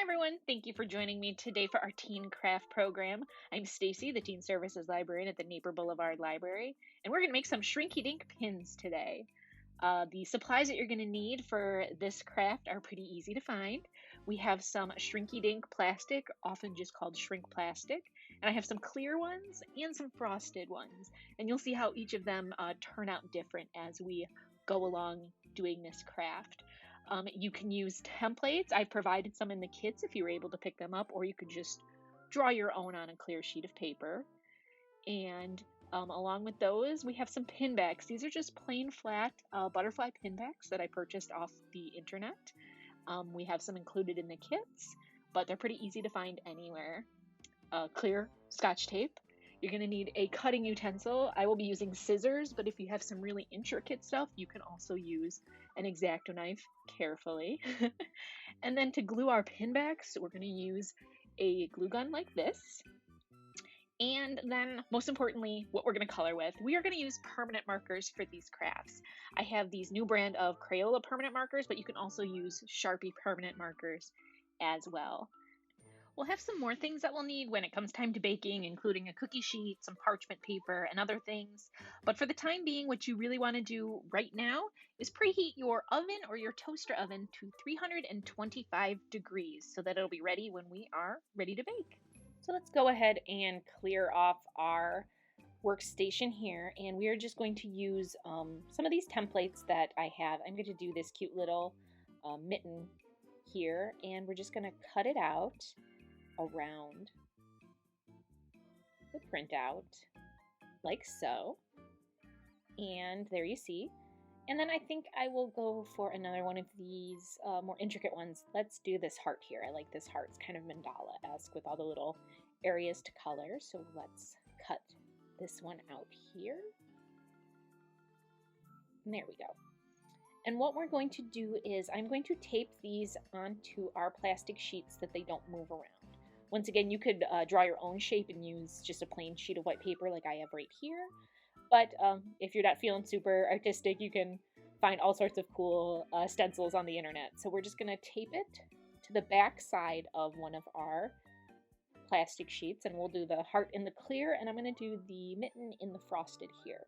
everyone, thank you for joining me today for our teen craft program. I'm Stacey, the teen services librarian at the Naper Boulevard Library, and we're going to make some Shrinky Dink pins today. The supplies that you're going to need for this craft are pretty easy to find. We have some Shrinky Dink plastic, often just called shrink plastic, and I have some clear ones and some frosted ones, and you'll see how each of them turn out different as we go along doing this craft. You can use templates. I've provided some in the kits if you were able to pick them up, or you could just draw your own on a clear sheet of paper. And along with those, we have some pin backs. These are just plain flat butterfly pin backs that I purchased off the internet. We have some included in the kits, but they're pretty easy to find anywhere. Clear Scotch tape. You're going to need a cutting utensil. I will be using scissors, but if you have some really intricate stuff, you can also use an x-acto knife carefully. And then to glue our pin backs, we're going to use a glue gun like this. And then, most importantly, what we're going to color with. We are going to use permanent markers for these crafts. I have these new brand of Crayola permanent markers, but you can also use Sharpie permanent markers as well. We'll have some more things that we'll need when it comes time to baking, including a cookie sheet, some parchment paper, and other things. But for the time being, what you really want to do right now is preheat your oven or your toaster oven to 325 degrees so that it'll be ready when we are ready to bake. So let's go ahead and clear off our workstation here, and we are just going to use some of these templates that I have. I'm going to do this cute little mitten here, and we're just going to cut it out around the printout like so, and there you see. And then I think I will go for another one of these more intricate ones. Let's do this heart here. I like this heart. It's kind of mandala-esque with all the little areas to color. So let's cut this one out here. And there we go. And what we're going to do is I'm going to tape these onto our plastic sheets so that they don't move around. Once again, you could draw your own shape and use just a plain sheet of white paper like I have right here. But if you're not feeling super artistic, you can find all sorts of cool stencils on the internet. So we're just going to tape it to the back side of one of our plastic sheets. And we'll do the heart in the clear, and I'm going to do the mitten in the frosted here.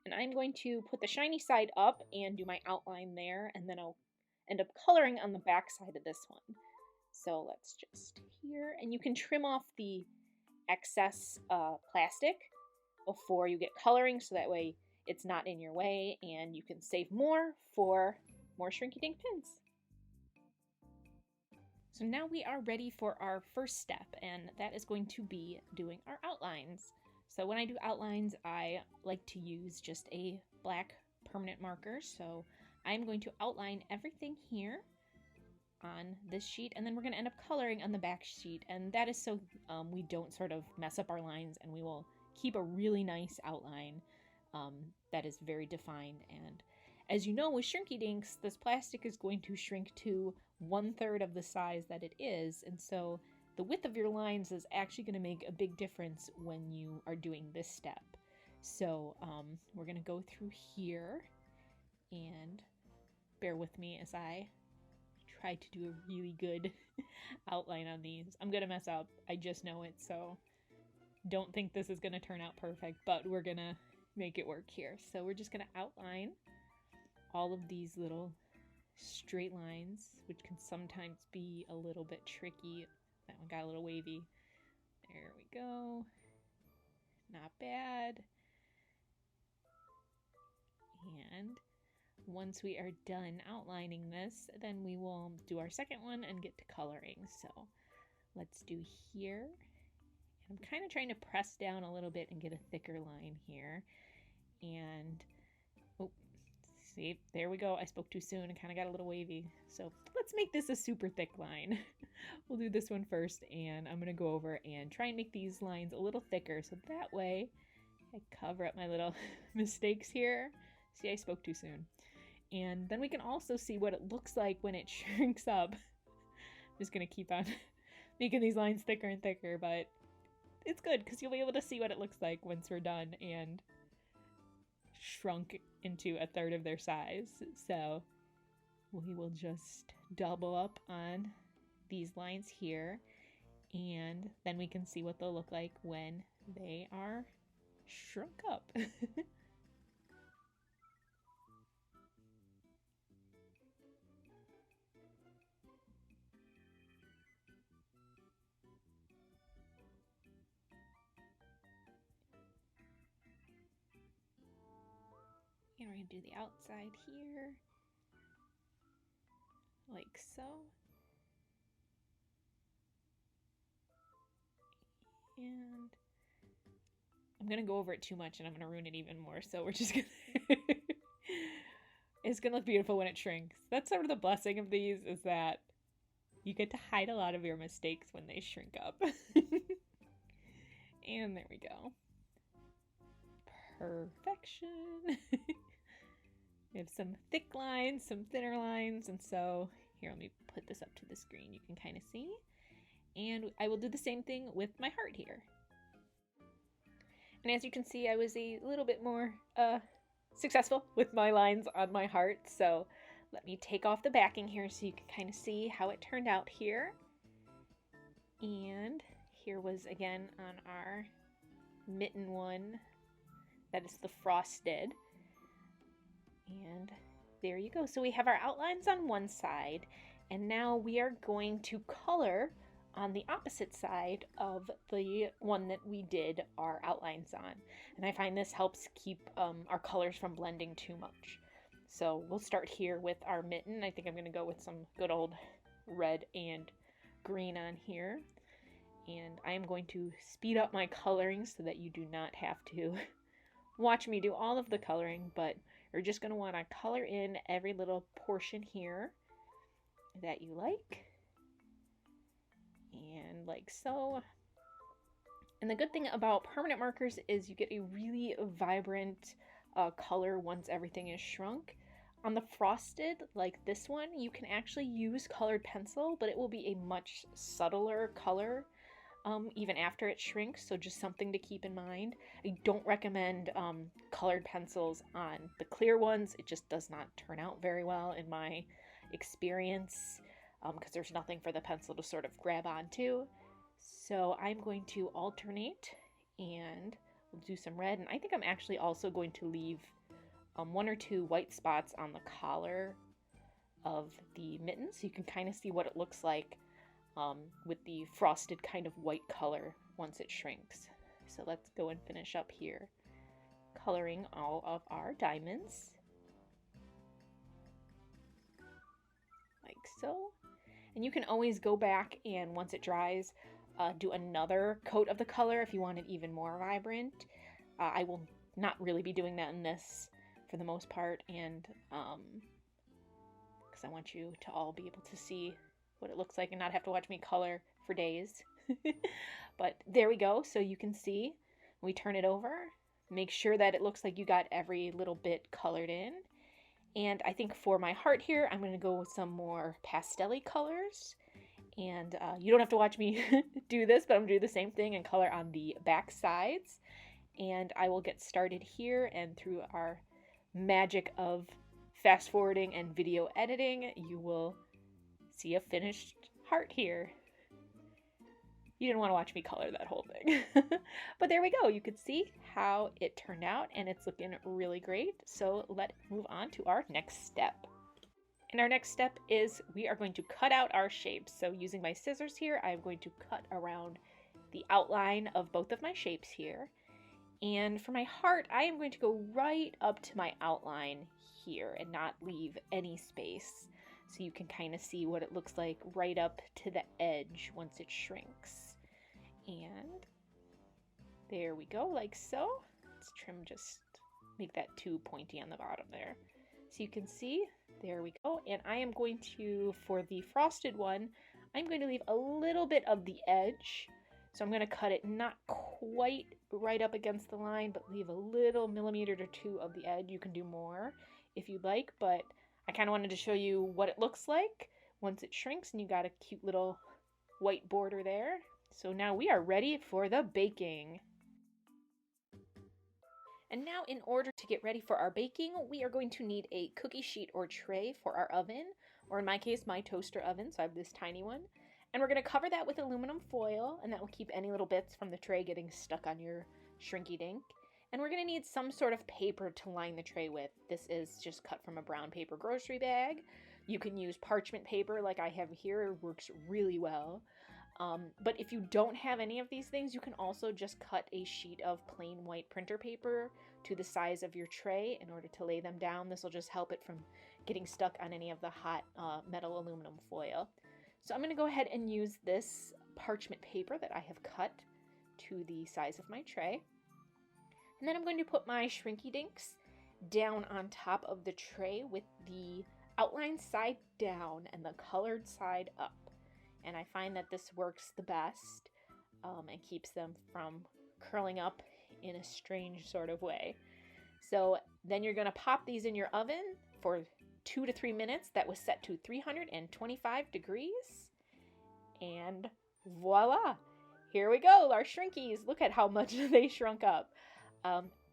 And I'm going to put the shiny side up and do my outline there, and then I'll end up coloring on the back side of this one. So let's just here, and you can trim off the excess plastic before you get coloring, so that way it's not in your way and you can save more for more Shrinky Dink pins. So now we are ready for our first step, and that is going to be doing our outlines. So when I do outlines, I like to use just a black permanent marker. So I'm going to outline everything here on this sheet, and then we're going to end up coloring on the back sheet, and that is so we don't sort of mess up our lines, and we will keep a really nice outline that is very defined. And as you know, with Shrinky Dinks, this plastic is going to shrink to 1/3 of the size that it is, and so the width of your lines is actually going to make a big difference when you are doing this step. So we're going to go through here, and bear with me as I try to do a really good outline on these. I'm going to mess up. I just know it, so don't think this is going to turn out perfect, but we're going to make it work here. So we're just going to outline all of these little straight lines, which can sometimes be a little bit tricky. That one got a little wavy. There we go. Not bad. And once we are done outlining this, then we will do our second one and get to coloring. So let's do here. I'm kind of trying to press down a little bit and get a thicker line here. And, oh, see, there we go. I spoke too soon and kind of got a little wavy. So let's make this a super thick line. We'll do this one first, and I'm going to go over and try and make these lines a little thicker, so that way I cover up my little mistakes here. See, I spoke too soon. And then we can also see what it looks like when it shrinks up. I'm just going to keep on making these lines thicker and thicker, but it's good because you'll be able to see what it looks like once we're done and shrunk into 1/3 of their size. So we will just double up on these lines here, and then we can see what they'll look like when they are shrunk up. And we're going to do the outside here, like so. And I'm going to go over it too much and I'm going to ruin it even more, so we're just going to... It's going to look beautiful when it shrinks. That's sort of the blessing of these, is that you get to hide a lot of your mistakes when they shrink up. And there we go. Perfection. We have some thick lines, some thinner lines, and so here, let me put this up to the screen. You can kind of see. And I will do the same thing with my heart here. And as you can see, I was a little bit more successful with my lines on my heart. So let me take off the backing here so you can kind of see how it turned out here. And here was again on our mitten one. That is the frosted. And there you go. So we have our outlines on one side, and now we are going to color on the opposite side of the one that we did our outlines on. And I find this helps keep our colors from blending too much. So we'll start here with our mitten. I think I'm going to go with some good old red and green on here. And I am going to speed up my coloring so that you do not have to watch me do all of the coloring, but you're just going to want to color in every little portion here that you like. And like so. And the good thing about permanent markers is you get a really vibrant color once everything is shrunk. On the frosted, like this one, you can actually use colored pencil, but it will be a much subtler color even after it shrinks, so just something to keep in mind. I don't recommend colored pencils on the clear ones. It just does not turn out very well in my experience, because there's nothing for the pencil to sort of grab onto. So I'm going to alternate, and we'll do some red, and I think I'm actually also going to leave one or two white spots on the collar of the mitten, so you can kind of see what it looks like with the frosted kind of white color once it shrinks. So let's go and finish up here, coloring all of our diamonds, like so. And you can always go back and once it dries, do another coat of the color if you want it even more vibrant. I will not really be doing that in this for the most part, and because I want you to all be able to see what it looks like and not have to watch me color for days. But there we go. So you can see, we turn it over, make sure that it looks like you got every little bit colored in. And I think for my heart here, I'm going to go with some more pastel-y colors. And you don't have to watch me do this, but I'm going to do the same thing and color on the back sides. And I will get started here, and through our magic of fast forwarding and video editing, you will see a finished heart here. You didn't want to watch me color that whole thing. But there we go. You could see how it turned out, and it's looking really great. So let's move on to our next step. And our next step is we are going to cut out our shapes. So using my scissors here, I'm going to cut around the outline of both of my shapes here. And for my heart, I am going to go right up to my outline here and not leave any space. So you can kind of see what it looks like right up to the edge once it shrinks. And there we go, like so. Let's trim, just make that too pointy on the bottom there. So you can see, there we go. And I am going to, for the frosted one, I'm going to leave a little bit of the edge. So I'm going to cut it not quite right up against the line, but leave a little millimeter or two of the edge. You can do more if you'd like, but I kind of wanted to show you what it looks like once it shrinks, and you got a cute little white border there. So now we are ready for the baking. And now, in order to get ready for our baking, we are going to need a cookie sheet or tray for our oven, or in my case, my toaster oven, so I have this tiny one. And we're going to cover that with aluminum foil, and that will keep any little bits from the tray getting stuck on your Shrinky Dink. And we're going to need some sort of paper to line the tray with. This is just cut from a brown paper grocery bag. You can use parchment paper like I have here. It works really well. But if you don't have any of these things, you can also just cut a sheet of plain white printer paper to the size of your tray in order to lay them down. This will just help it from getting stuck on any of the hot metal aluminum foil. So I'm going to go ahead and use this parchment paper that I have cut to the size of my tray. And then I'm going to put my Shrinky Dinks down on top of the tray with the outline side down and the colored side up. And I find that this works the best and keeps them from curling up in a strange sort of way. So then you're going to pop these in your oven for 2 to 3 minutes. That was set to 325 degrees. And voila! Here we go, our Shrinkies. Look at how much they shrunk up.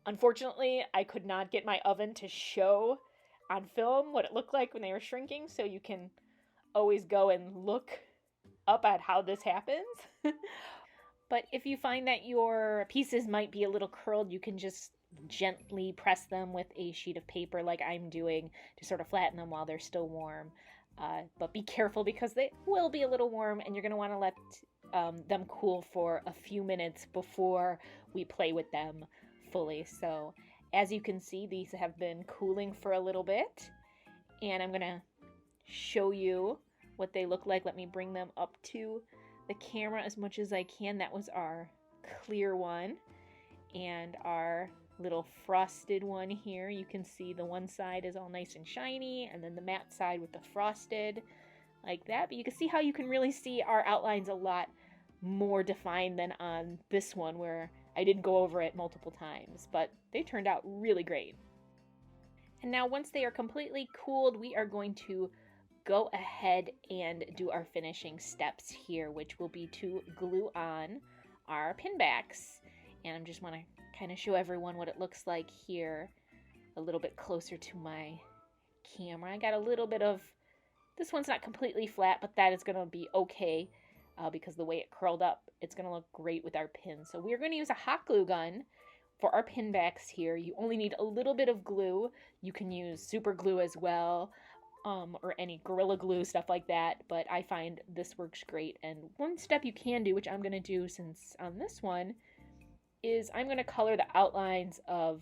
Unfortunately, I could not get my oven to show on film what it looked like when they were shrinking, so you can always go and look up at how this happens. But if you find that your pieces might be a little curled, you can just gently press them with a sheet of paper like I'm doing to sort of flatten them while they're still warm. But be careful because they will be a little warm, and you're going to want to let them cool for a few minutes before we play with them fully. So as you can see, these have been cooling for a little bit, and I'm going to show you what they look like. Let me bring them up to the camera as much as I can. That was our clear one, and our little frosted one here. You can see the one side is all nice and shiny, and then the matte side with the frosted like that. But you can see how you can really see our outlines a lot more defined than on this one where I didn't go over it multiple times, but they turned out really great. And now once they are completely cooled, we are going to go ahead and do our finishing steps here, which will be to glue on our pin backs. And I just want to kind of show everyone what it looks like here a little bit closer to my camera. I got a little bit of, this one's not completely flat, but that is going to be okay because the way it curled up, it's going to look great with our pins. So we're going to use a hot glue gun for our pin backs here. You only need a little bit of glue. You can use super glue as well, or any Gorilla Glue, stuff like that, but I find this works great. And one step you can do, which I'm going to do since on this one, is I'm going to color the outlines of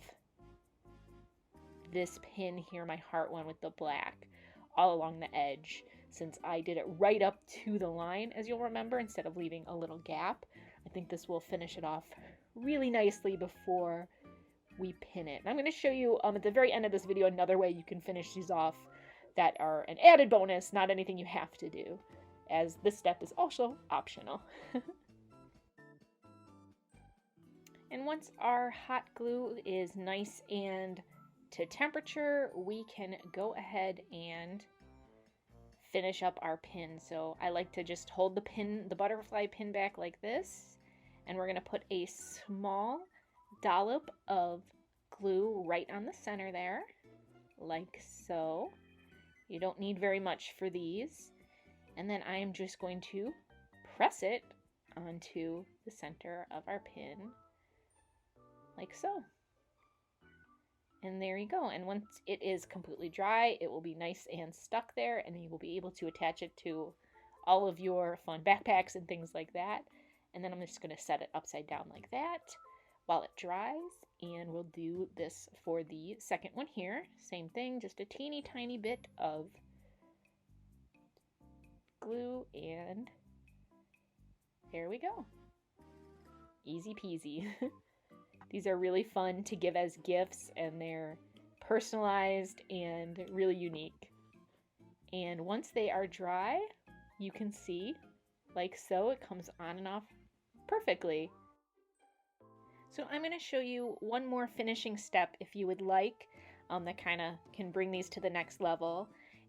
this pin here, my heart one with the black, all along the edge, since I did it right up to the line, as you'll remember, instead of leaving a little gap. I think this will finish it off really nicely before we pin it. And I'm going to show you at the very end of this video another way you can finish these off that are an added bonus, not anything you have to do, as this step is also optional. And once our hot glue is nice and to temperature, we can go ahead and finish up our pin. So I like to just hold the butterfly pin back like this, and we're going to put a small dollop of glue right on the center there, like so. You don't need very much for these. And then I am just going to press it onto the center of our pin, like so. And there you go. And once it is completely dry, it will be nice and stuck there, and you will be able to attach it to all of your fun backpacks and things like that. And then I'm just going to set it upside down like that while it dries. And we'll do this for the second one here. Same thing, just a teeny tiny bit of glue, and there we go. Easy peasy. These are really fun to give as gifts, and they're personalized and really unique. And once they are dry, you can see, like so, it comes on and off perfectly. So I'm going to show you one more finishing step if you would like, that kind of can bring these to the next level.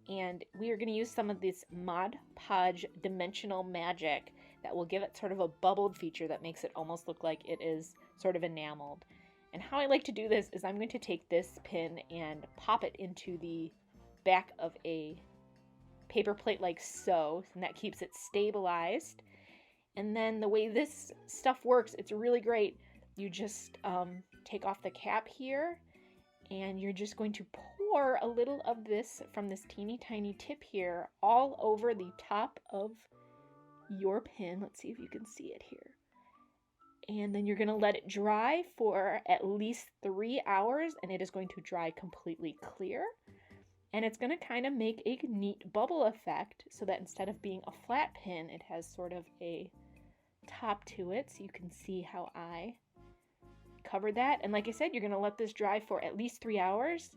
And we are going to use some of this Mod Podge dimensional magic that will give it sort of a bubbled feature that makes it almost look like it is sort of enameled. And how I like to do this is I'm going to take this pin and pop it into the back of a paper plate like so, and that keeps it stabilized. And then the way this stuff works, it's really great. You just take off the cap here, and you're just going to pour a little of this from this teeny tiny tip here all over the top of your pin. Let's see if you can see it here. And then you're going to let it dry for at least 3 hours, and it is going to dry completely clear. And it's going to kind of make a neat bubble effect so that instead of being a flat pin, it has sort of a top to it. So you can see how I covered that. And like I said, you're going to let this dry for at least 3 hours.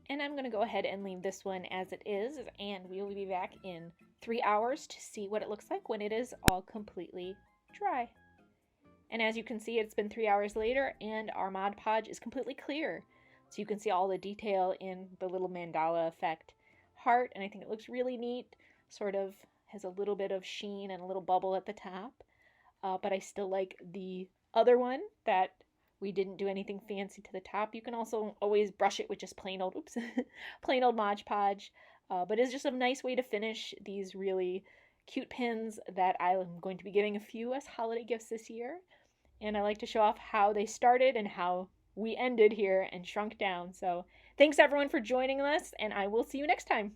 And I'm going to go ahead and leave this one as it is, and we will be back in 3 hours to see what it looks like when it is all completely dry. And as you can see, it's been 3 hours later, and our Mod Podge is completely clear. So you can see all the detail in the little mandala effect heart, and I think it looks really neat. Sort of has a little bit of sheen and a little bubble at the top, but I still like the other one that we didn't do anything fancy to the top. You can also always brush it with just plain old, plain old Mod Podge, but it's just a nice way to finish these really cute pins that I'm going to be giving a few as holiday gifts this year. And I like to show off how they started and how we ended here and shrunk down. So thanks everyone for joining us, and I will see you next time.